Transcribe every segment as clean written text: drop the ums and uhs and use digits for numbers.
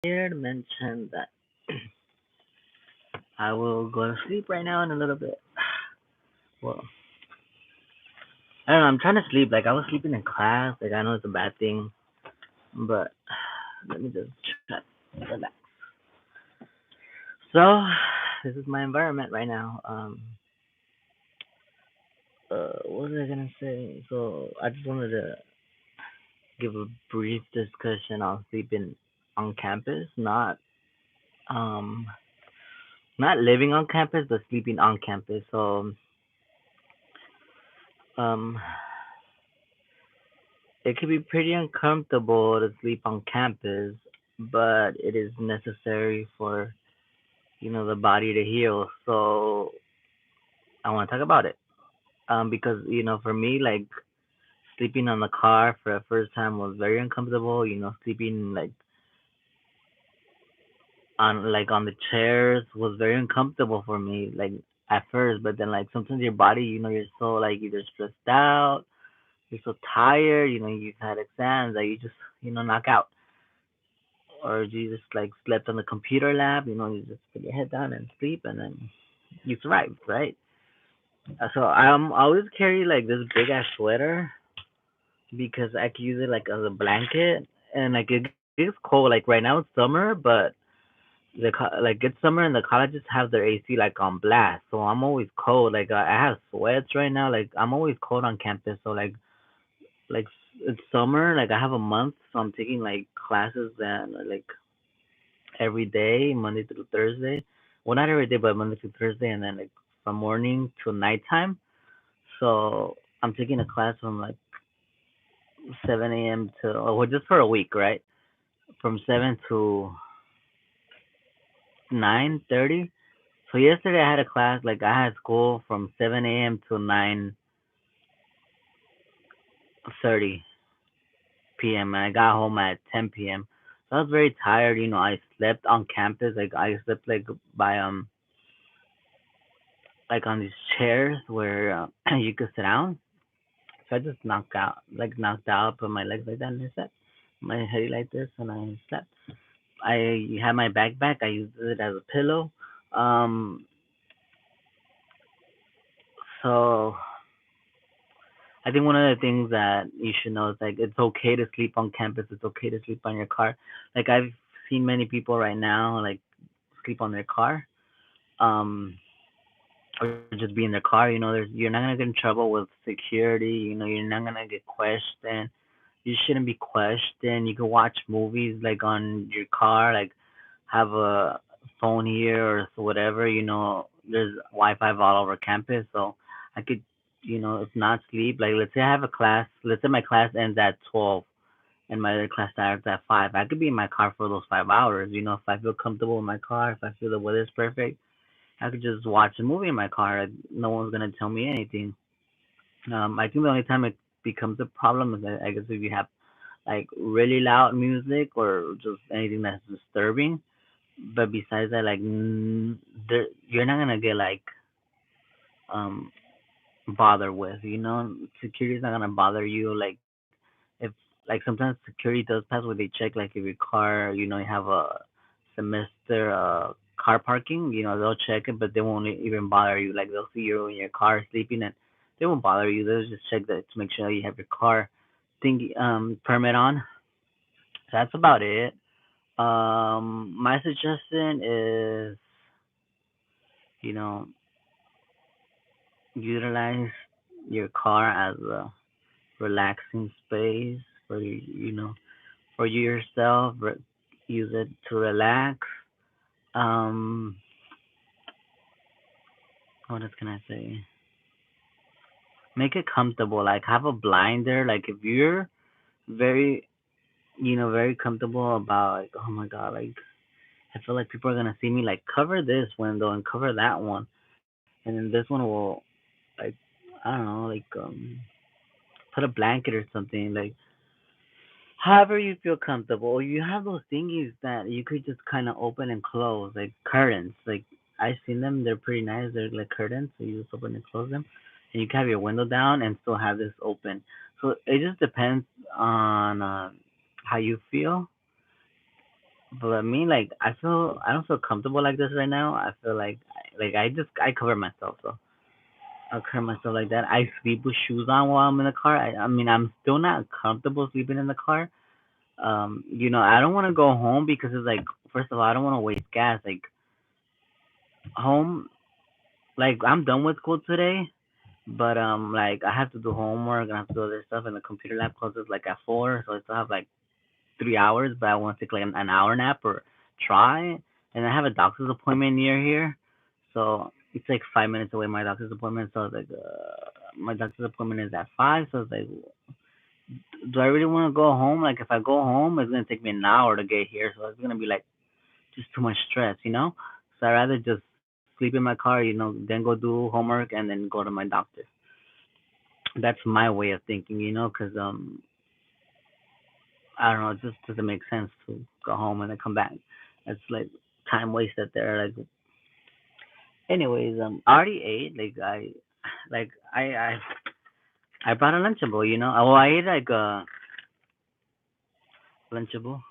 here to mention that I will go to sleep right now in a little bit. Well, I don't know. I'm trying to sleep. Like I was sleeping in class. Like I know it's a bad thing, but let me just try to relax. So this is my environment right now. What was I gonna say? So I just wanted to give a brief discussion on sleeping on campus, um not living on campus, but sleeping on campus. So um it can be pretty uncomfortable to sleep on campus, but it is necessary for, the body to heal. So I want to talk about it. Because, for me, like sleeping on the car for the first time was very uncomfortable, sleeping on the chairs was very uncomfortable for me, like at first, but then like sometimes your body, you're so like either stressed out, you're so tired, you've had exams that you just, knock out. Or you just like slept on the computer lab, you just put your head down and sleep, and then you survived, right? So I always carry like this big ass sweater because I can use it like as a blanket, and like it gets cold. Like right now it's summer, but like it's summer and the colleges have their AC like on blast, so I'm always cold. Like I have sweats right now. Like I'm always cold on campus, so like it's summer. Like I have a month, so I'm taking like classes that are like every day, Monday through Thursday. Well, not every day, but Monday through Thursday, and then like from morning to nighttime. So I'm taking a class from like 7 a.m. to, well, just for a week, right? From 7 to 9:30. So yesterday I had a class, like I had school from 7 a.m. to 9:30 p.m. and I got home at 10 p.m. So I was very tired. I slept on campus. Like I slept by like on these chairs where you could sit down. So I just knocked out, put my legs like that, and I slept. My head like this, and I slept. I had my backpack. I used it as a pillow. Um, so I think one of the things that you should know is like it's okay to sleep on campus. It's okay to sleep on your car. Like I've seen many people right now like sleep on their car. Um, or just be in their car. You're not gonna get in trouble with security. You're not gonna get questioned. You shouldn't be questioned. You can watch movies like on your car, like have a phone here or whatever. There's Wi-Fi all over campus, so I could, if not sleep. Like let's say I have a class. Let's say my class ends at 12, and my other class starts at 5. I could be in my car for those 5 hours. If I feel comfortable in my car, if I feel the weather's perfect, I could just watch a movie in my car. No one's gonna tell me anything. I think the only time it becomes a problem is I guess if you have like really loud music or just anything that's disturbing. But besides that, like you're not gonna get like um bothered with. Security's not gonna bother you. Like if like sometimes security does pass where they check like if your car, you have a semester car parking. They'll check it, but they won't even bother you. Like they'll see you in your car sleeping and they won't bother you. They'll just check that to make sure you have your car thing permit on. That's about it. My suggestion is, you know, utilize your car as a relaxing space for for you yourself. Use it to relax. Um, what else can I say? Make it comfortable. Like have a blinder. Like if you're very, very comfortable about like, oh my god, like I feel like people are gonna see me. Like cover this window and cover that one, and then this one will like I don't know, like put a blanket or something, like however you feel comfortable. Or you have those thingies that you could just kind of open and close, like curtains. Like I've seen them; they're pretty nice. They're like curtains, so you just open and close them, and you can have your window down and still have this open. So it just depends on how you feel. But I mean, like, I don't feel comfortable like this right now. I feel like I cover myself, so I cover myself like that. I sleep with shoes on while I'm in the car. I mean, I'm still not comfortable sleeping in the car. I don't want to go home because it's like, first of all, I don't want to waste gas. Like home, like I'm done with school today, but like I have to do homework and I have to do other stuff, and the computer lab closes like at 4, so I still have like 3 hours, but I want to take like an hour nap or try. And I have a doctor's appointment near here, so it's like 5 minutes away. My doctor's appointment, so it's like my doctor's appointment is at 5, so it's like, do I really want to go home? Like if I go home, it's gonna take me an hour to get here, so it's gonna be like just too much stress. So I rather just sleep in my car, then go do homework and then go to my doctor. That's my way of thinking, because I don't know, it just doesn't make sense to go home and then come back. It's like time wasted there. Like, anyways, I already ate. Like I brought a Lunchable. Oh, I ate like a Lunchable.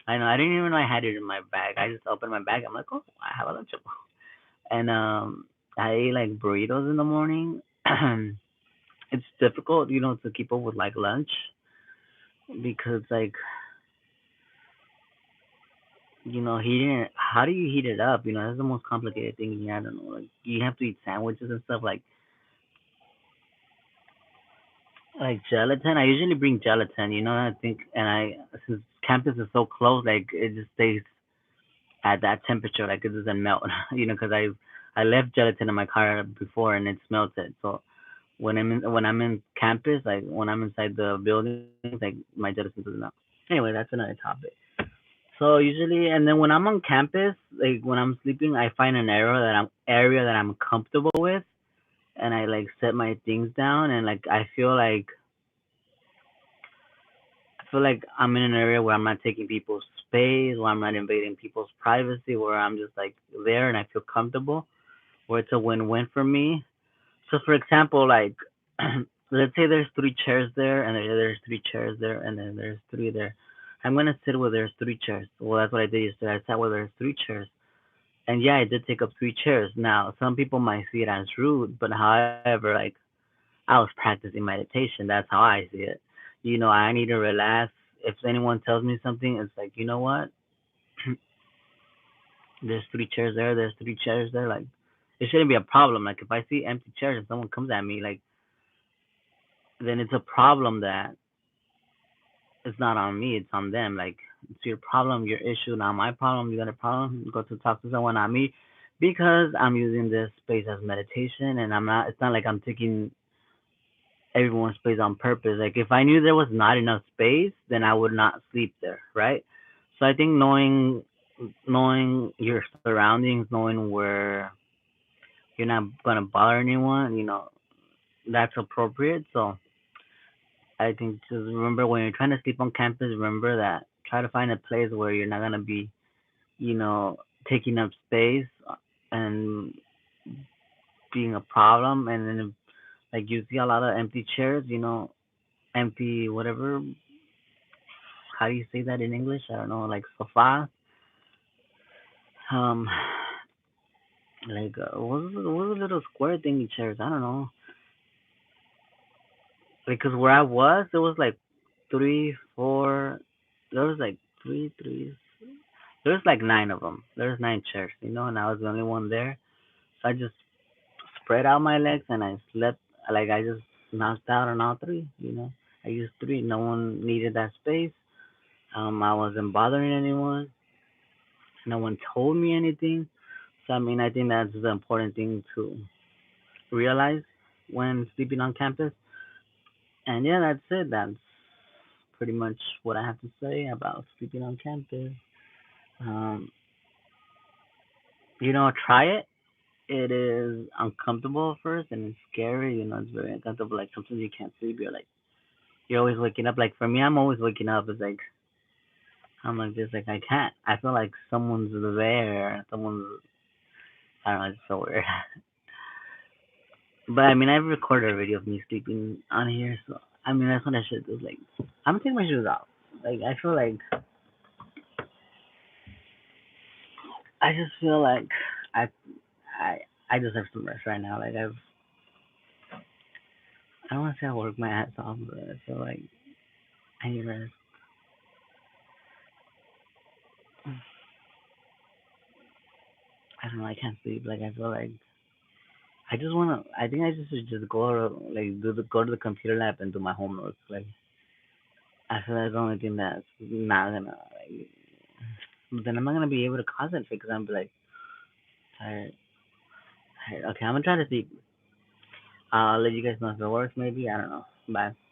I know. I didn't even know I had it in my bag. I just opened my bag. I'm like, oh, I have a Lunchable. And I ate like burritos in the morning. It's difficult, to keep up with like lunch because like, heating it. How do you heat it up? That's the most complicated thing here. I don't know. Like you have to eat sandwiches and stuff like gelatin. I usually bring gelatin. I think, and since campus is so close, like it just stays at that temperature, like it doesn't melt. Because I left gelatin in my car before and it's melted. So when I'm in campus, like when I'm inside the buildings, like my gelatin doesn't melt. Anyway, that's another topic. So usually, and then when I'm on campus, like when I'm sleeping, I find an area that I'm comfortable with, and I like set my things down, and like I feel like I'm in an area where I'm not taking people's space, where I'm not invading people's privacy, where I'm just like there and I feel comfortable, where it's a win-win for me. So for example, like let's say there's three chairs there, and there's three chairs there, and then there's three there. I'm gonna sit where there's three chairs. Well, that's what I did yesterday. I sat where there's three chairs. And yeah, I did take up three chairs. Now, some people might see it as rude, but however, like I was practicing meditation. That's how I see it. I need to relax. If anyone tells me something, it's like, you know what? There's three chairs there. There's three chairs there. Like, it shouldn't be a problem. Like, if I see empty chairs and someone comes at me, like, then it's a problem that it's not on me. It's on them. Like, it's your problem, your issue, not my problem. You got a problem? Go to talk to someone, not me, because I'm using this space as meditation, and I'm not. It's not like I'm taking everyone's space on purpose. Like if I knew there was not enough space, then I would not sleep there, right? So I think knowing your surroundings, knowing where you're not gonna bother anyone, that's appropriate. So I think just remember when you're trying to sleep on campus, remember that try to find a place where you're not gonna be, you know, taking up space and being a problem. And then if, like you see a lot of empty chairs, empty whatever, how do you say that in English? I don't know, like sofa. Um, like what was the little square thingy chairs? I don't know. Like, cause where I was, there was like three, four. There was like three. There was like nine of them. There was nine chairs, and I was the only one there. So I just spread out my legs and I slept. Like I just knocked out on all three. I used three. No one needed that space. I wasn't bothering anyone. No one told me anything. So I mean, I think that's the important thing to realize when sleeping on campus. And yeah, that's it. That's pretty much what I have to say about sleeping on campus. Um, try it. It is uncomfortable at first and it's scary. It's very uncomfortable. Like sometimes you can't sleep. You're always waking up. Like for me, I'm always waking up. It's like I'm like this. Like I can't. I feel like someone's there. Someone's. I don't know. It's so weird. But I mean, I've recorded a video of me sleeping on here, so I mean, that's what I should do. Like, I'm gonna take my shoes off. Like, I feel like I just feel like I I I deserve some rest right now. Like I don't want to say I work my ass off, but I feel like I need rest. I don't know. I can't sleep. Like I feel like I just wanna. I think I just should just go to the computer lab and do my homework. Like I feel like the only thing that's not gonna like. Then I'm not gonna be able to concentrate because I'm like tired. Tired. Okay, I'm gonna try to sleep. I'll let you guys know if it works. Maybe I don't know. Bye.